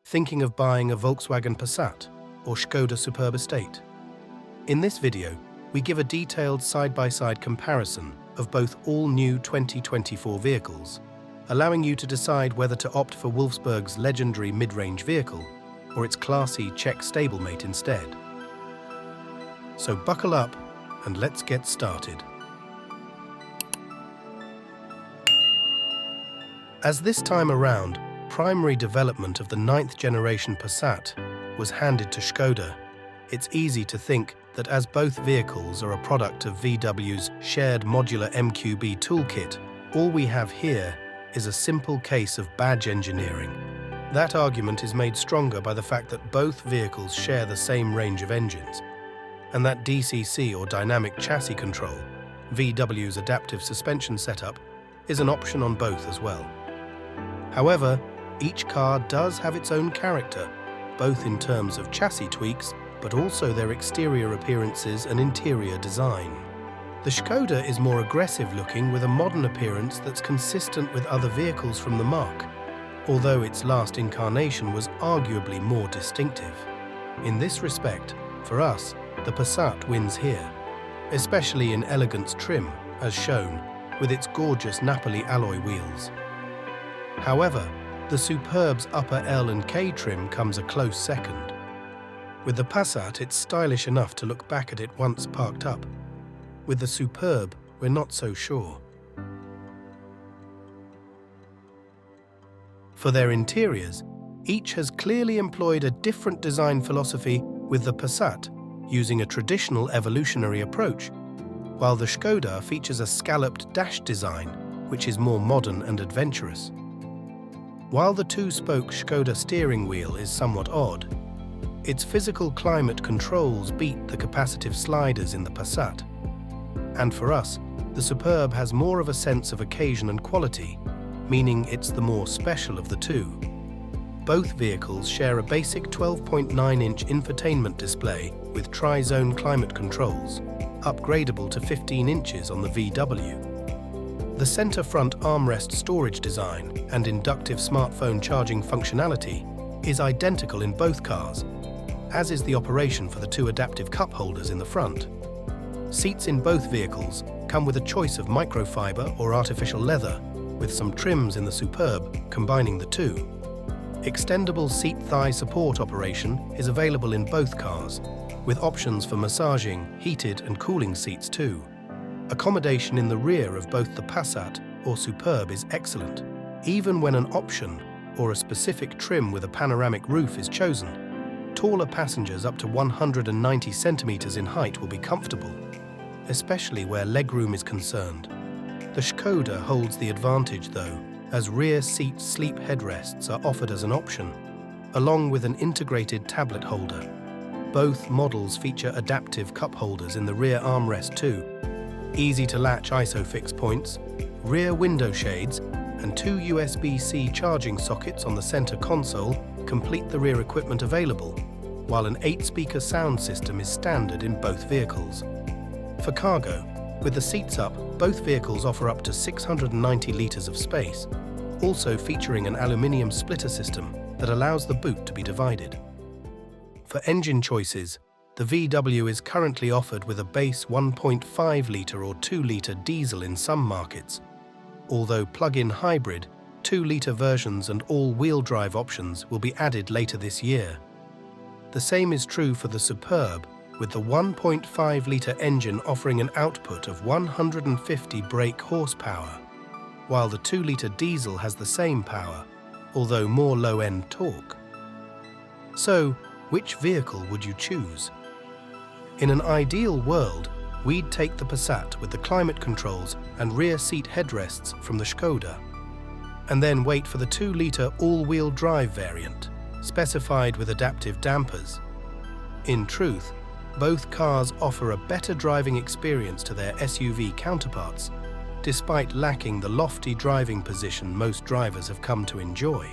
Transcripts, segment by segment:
Thinking of buying a Volkswagen Passat or Skoda Superb estate? In this video, we give a detailed side-by-side comparison of both all-new 2024 vehicles, allowing you to decide whether to opt for Wolfsburg's legendary mid-range vehicle or its classy Czech stablemate instead. So buckle up and let's get started. As this time around, primary development of the 9th generation Passat was handed to Skoda, it's easy to think that as both vehicles are a product of VW's shared modular MQB toolkit, all we have here is a simple case of badge engineering. That argument is made stronger by the fact that both vehicles share the same range of engines, and that DCC or dynamic chassis control, VW's adaptive suspension setup, is an option on both as well. However, each car does have its own character, both in terms of chassis tweaks, but also their exterior appearances and interior design. The Skoda is more aggressive looking with a modern appearance that's consistent with other vehicles from the marque, although its last incarnation was arguably more distinctive. In this respect, for us, the Passat wins here, especially in elegance trim, as shown, with its gorgeous Napoli alloy wheels. However, the Superb's upper L and K trim comes a close second. With the Passat, it's stylish enough to look back at it once parked up. With the Superb, we're not so sure. For their interiors, each has clearly employed a different design philosophy, with the Passat using a traditional evolutionary approach, while the Skoda features a scalloped dash design, which is more modern and adventurous. While the two-spoke Skoda steering wheel is somewhat odd, its physical climate controls beat the capacitive sliders in the Passat. And for us, the Superb has more of a sense of occasion and quality, meaning it's the more special of the two. Both vehicles share a basic 12.9-inch infotainment display with tri-zone climate controls, upgradable to 15 inches on the VW. The center-front armrest storage design and inductive smartphone charging functionality is identical in both cars, as is the operation for the two adaptive cup holders in the front. Seats in both vehicles come with a choice of microfiber or artificial leather, with some trims in the Superb combining the two. Extendable seat thigh support operation is available in both cars, with options for massaging, heated and cooling seats too. Accommodation in the rear of both the Passat or Superb is excellent. Even when an option or a specific trim with a panoramic roof is chosen, taller passengers up to 190 centimeters in height will be comfortable, especially where legroom is concerned. The Skoda holds the advantage though, as rear seat sleep headrests are offered as an option, along with an integrated tablet holder. Both models feature adaptive cup holders in the rear armrest too, easy-to-latch ISOFIX points, rear window shades, and two USB-C charging sockets on the center console complete the rear equipment available, while an 8-speaker sound system is standard in both vehicles. For cargo, with the seats up, both vehicles offer up to 690 litres of space, also featuring an aluminium splitter system that allows the boot to be divided. For engine choices, the VW is currently offered with a base 1.5-litre or 2-litre diesel in some markets, although plug-in hybrid, 2-litre versions and all-wheel drive options will be added later this year. The same is true for the Superb, with the 1.5-litre engine offering an output of 150 brake horsepower, while the 2-litre diesel has the same power, although more low-end torque. So, which vehicle would you choose? In an ideal world, we'd take the Passat with the climate controls and rear seat headrests from the Skoda, and then wait for the 2-litre all-wheel drive variant, specified with adaptive dampers. In truth, both cars offer a better driving experience to their SUV counterparts, despite lacking the lofty driving position most drivers have come to enjoy.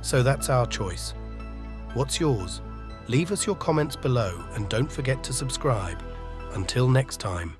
So that's our choice. What's yours? Leave us your comments below and don't forget to subscribe. Until next time.